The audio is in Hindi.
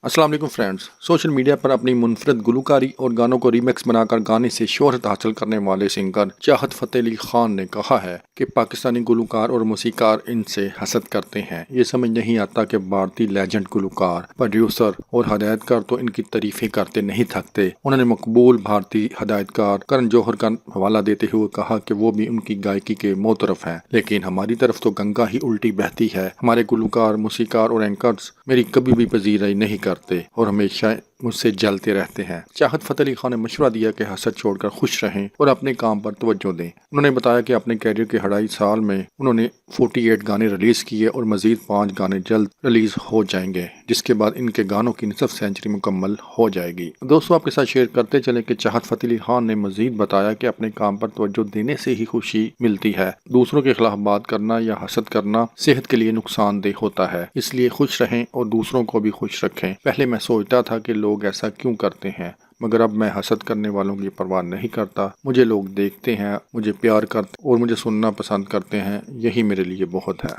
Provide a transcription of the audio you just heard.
अस्सलाम वालेकुम फ्रेंड्स। सोशल मीडिया पर अपनी मुनफरद गुलकारी और गानों को रीमिक्स बनाकर गाने से शोहरत हासिल करने वाले सिंगर चाहत फ़तेह अली खान ने कहा है कि पाकिस्तानी गुलकार और मूसीकार इनसे हसद करते हैं। ये समझ नहीं आता कि भारतीय लेजेंड गुलकार, प्रोड्यूसर और हदायतकार तो इनकी तारीफें करते नहीं थकते। उन्होंने मकबूल भारतीय हदायतकार करण जौहर का हवाला देते हुए कहा कि वो भी उनकी गायकी के मोतरफ हैं, लेकिन हमारी तरफ तो गंगा ही उल्टी बहती है। हमारे गुलकार, मूसीकार और एंकर्स मेरी कभी भी पजीराई नहीं करते और हमेशा मुझसे जलते रहते हैं। चाहत फ़तेह अली खान ने मशवरा दिया कि हसद छोड़कर खुश रहें और अपने काम पर तवज्जो दें। उन्होंने बताया कि अपने कैरियर के 2.5 साल में उन्होंने 48 गाने रिलीज किए और मजीद 5 गाने जल्द रिलीज हो जाएंगे, जिसके बाद इनके गानों की निसफ सेंचुरी मुकम्मल हो जाएगी। दोस्तों, आपके साथ शेयर करते चले कि चाहत फ़तेह अली खान ने मजीद बताया कि अपने काम पर तवज्जो देने से ही खुशी मिलती है। दूसरों के खिलाफ बात करना या हसद करना सेहत के लिए नुकसानदेह होता है, इसलिए खुश रहें और दूसरों को भी खुश रखें। पहले मैं सोचता था कि लोग ऐसा क्यों करते हैं, मगर अब मैं हसद करने वालों की परवाह नहीं करता। मुझे लोग देखते हैं, मुझे प्यार करते और मुझे सुनना पसंद करते हैं, यही मेरे लिए बहुत है।